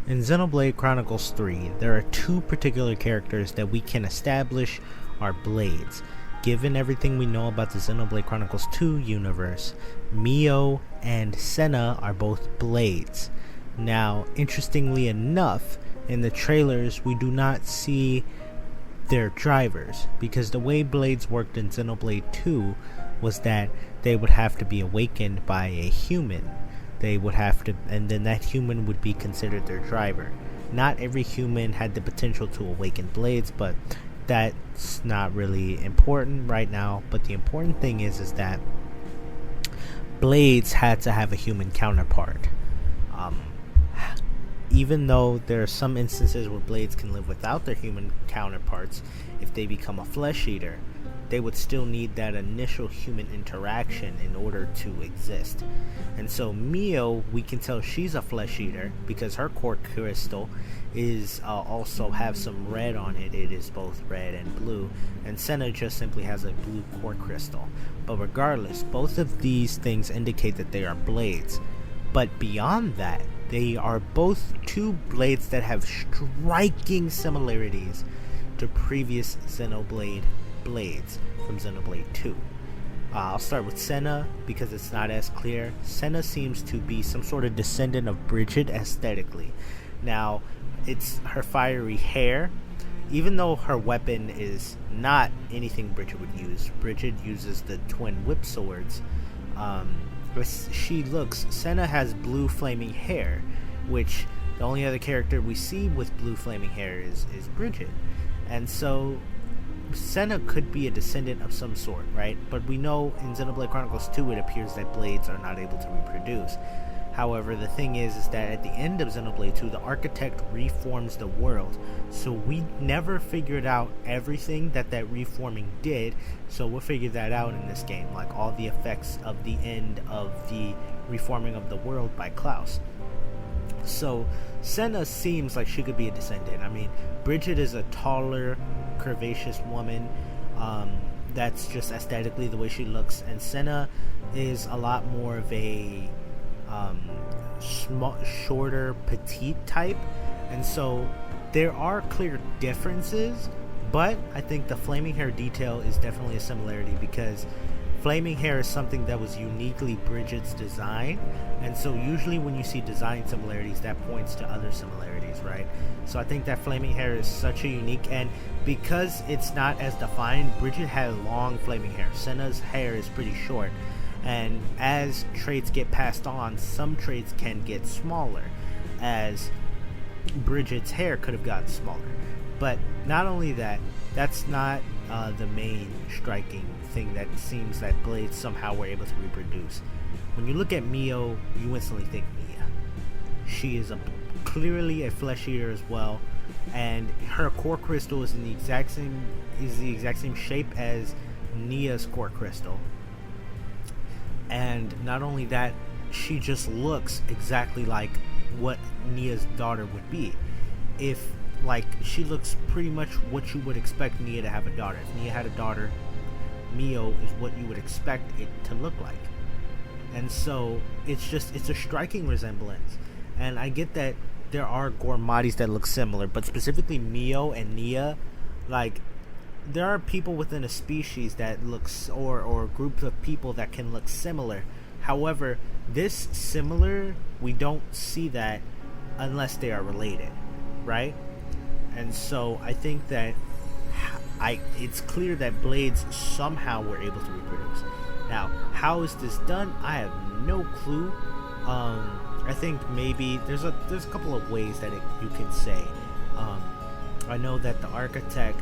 In Xenoblade Chronicles 3, there are two particular characters that we can establish are blades. Given everything we know about the Xenoblade Chronicles 2 universe, Mio and Senna are both blades. Now, interestingly enough, in the trailers we do not see their drivers, because the way blades worked in Xenoblade 2 was that they would have to be awakened by a human. They would have to, and then that human would be considered their driver. Not every human had the potential to awaken blades, but that's not really important right now. But the important thing is that blades had to have a human counterpart. Even though there are some instances where blades can live without their human counterparts, if they become a flesh eater, they would still need that initial human interaction in order to exist. And so Mio, we can tell she's a flesh eater because her core crystal is also have some red on it. It is both red and blue. And Senna just simply has a blue core crystal. But regardless, both of these things indicate that they are blades. But beyond that, they are both two blades that have striking similarities to previous Xenoblade blades from Xenoblade 2. I'll start with Senna because it's not as clear. Senna seems to be some sort of descendant of Bridget aesthetically. Now, it's her fiery hair. Even though her weapon is not anything Bridget would use, Bridget uses the twin whip swords. Senna has blue flaming hair, which the only other character we see with blue flaming hair is Bridget. And so Senna could be a descendant of some sort, right? But we know in Xenoblade Chronicles 2 it appears that blades are not able to reproduce. However, the thing is that at the end of Xenoblade 2, the architect reforms the world. So we never figured out everything that reforming did, so we'll figure that out in this game, like all the effects of the end of the reforming of the world by Klaus. So Senna seems like she could be a descendant. I mean, Bridget is a taller, curvaceous woman. That's just aesthetically the way she looks. And Senna is a lot more of a shorter, petite type. And so there are clear differences, but I think the flaming hair detail is definitely a similarity because flaming hair is something that was uniquely Bridget's design, and so usually when you see design similarities, that points to other similarities, right? So I think that flaming hair is such a unique, and because it's not as defined, Bridget had long flaming hair. Senna's hair is pretty short, and as traits get passed on, some traits can get smaller, as Bridget's hair could have gotten smaller. But not only that, that's not the main striking thing that seems that blades somehow were able to reproduce. When you look at Mio, you instantly think Mia. She is clearly a flesh eater as well, and her core crystal is the exact same shape as Nia's core crystal. And not only that, she just looks exactly like what Nia's daughter would be. She looks pretty much what you would expect Nia to have a daughter. If Nia had a daughter, Mio is what you would expect it to look like. And so it's a striking resemblance. And I get that there are Gormadis that look similar, but specifically Mio and Nia, there are people within a species that looks or groups of people that can look similar. However, this similar, we don't see that unless they are related, right? And so I think that it's clear that blades somehow were able to reproduce. Now, how is this done? I have no clue. I think maybe there's a couple of ways that you can say. I know that the architect,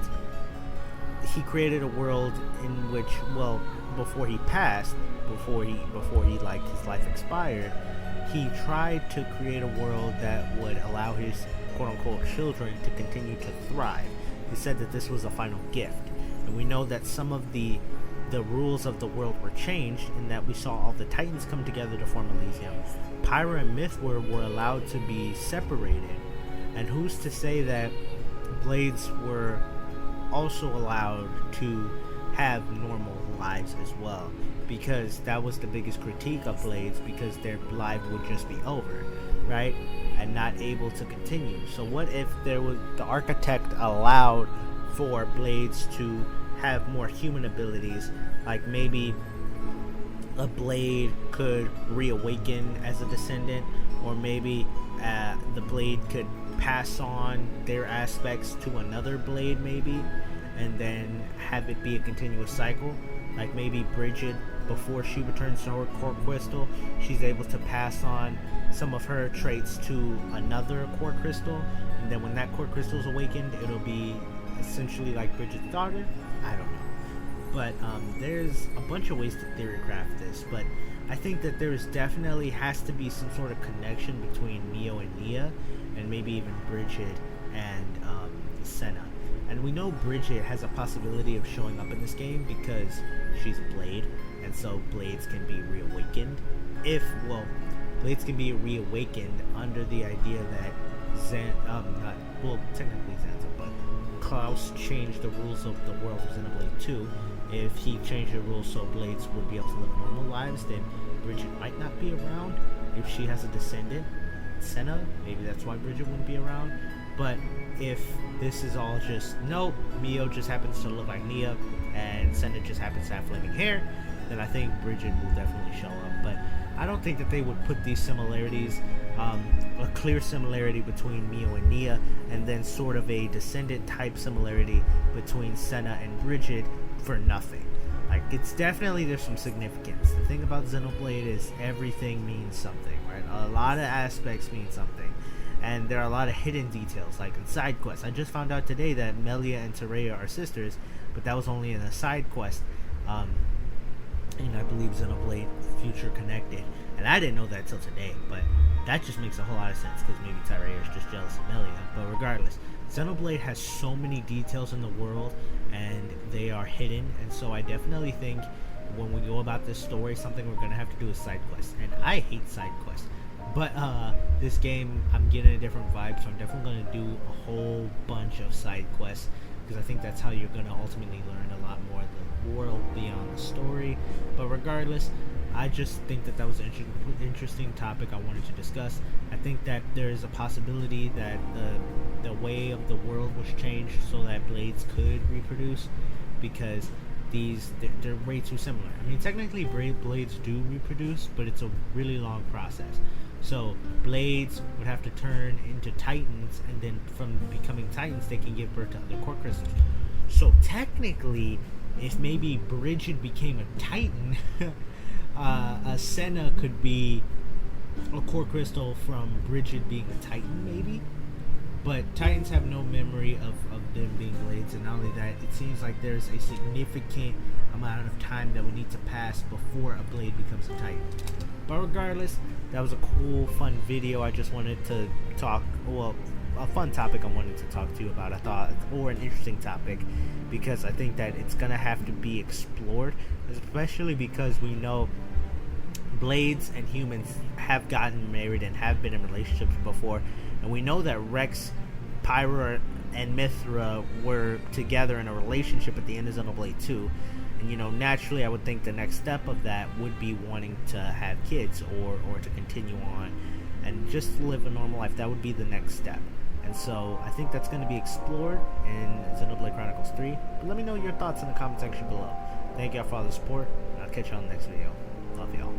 he created a world in which, well, before he passed, before his life expired, he tried to create a world that would allow his quote-unquote children to continue to thrive. He said that this was a final gift, and we know that some of the rules of the world were changed in that we saw all the Titans come together to form Elysium. Pyra and Mythward were allowed to be separated, and who's to say that blades were also allowed to have normal lives as well, because that was the biggest critique of blades, because their life would just be over, right? and not able to continue. So what if the architect allowed for Blades to have more human abilities, like maybe a Blade could reawaken as a descendant, or maybe the Blade could pass on their aspects to another Blade, maybe, and then have it be a continuous cycle. Like maybe Bridget, before she returns to her core crystal, she's able to pass on some of her traits to another core crystal, and then when that core crystal is awakened, it'll be essentially like Bridget's daughter. I don't know. But there's a bunch of ways to theory craft this, but I think that there's definitely has to be some sort of connection between Neo and Nia, and maybe even Bridget and Senna. And we know Bridget has a possibility of showing up in this game because she's a Blade, and so Blades can be reawakened. Blades can be reawakened under the idea that technically Zanza, but Klaus changed the rules of the world of Xenoblade 2. If he changed the rules so Blades would be able to live normal lives, then Bridget might not be around. If she has a descendant, Senna, maybe that's why Bridget wouldn't be around. But if this is all just, nope, Mio just happens to look like Nia, and Senna just happens to have flaming hair, then I think Bridget will definitely show up. But I don't think that they would put these similarities, a clear similarity between Mio and Nia, and then sort of a descendant type similarity between Senna and Bridget for nothing. Like, it's definitely, there's some significance. The thing about Xenoblade is everything means something, right? A lot of aspects mean something, and there are a lot of hidden details, like in side quests. I just found out today that Melia and Terea are sisters, but that was only in a side quest, and I believe Xenoblade Future Connected, and I didn't know that till today, but that just makes a whole lot of sense, because maybe Terea is just jealous of Melia. But regardless, Xenoblade has so many details in the world, and they are hidden, and so I definitely think when we go about this story, something we're going to have to do is side quests, and I hate side quests, but this game, I'm getting a different vibe, so I'm definitely going to do a whole bunch of side quests, because I think that's how you're going to ultimately learn a lot more of the world beyond the story. But regardless, I just think that was an interesting topic I wanted to discuss. I think that there is a possibility that the way of the world was changed so that Blades could reproduce, because they're way too similar. I mean, technically Blades do reproduce, but it's a really long process. So Blades would have to turn into Titans, and then from becoming Titans, they can give birth to other core crystals. So technically, if maybe Bridget became a Titan, Senna could be a core crystal from Bridget being a Titan, maybe. But Titans have no memory of them being Blades, and not only that, it seems like there's a significant amount of time that would need to pass before a Blade becomes a Titan. But regardless, that was a cool, fun video. I just wanted to talk, a fun topic I wanted to talk to you about, I thought, or an interesting topic, because I think that it's going to have to be explored, especially because we know Blades and humans have gotten married and have been in relationships before, and we know that Rex, Pyra, and Mithra were together in a relationship at the end of Xenoblade 2. And naturally I would think the next step of that would be wanting to have kids, or to continue on and just live a normal life. That would be the next step. And so I think that's going to be explored in Xenoblade Chronicles 3. But let me know your thoughts in the comment section below. Thank y'all for all the support, and I'll catch y'all in the next video. Love y'all.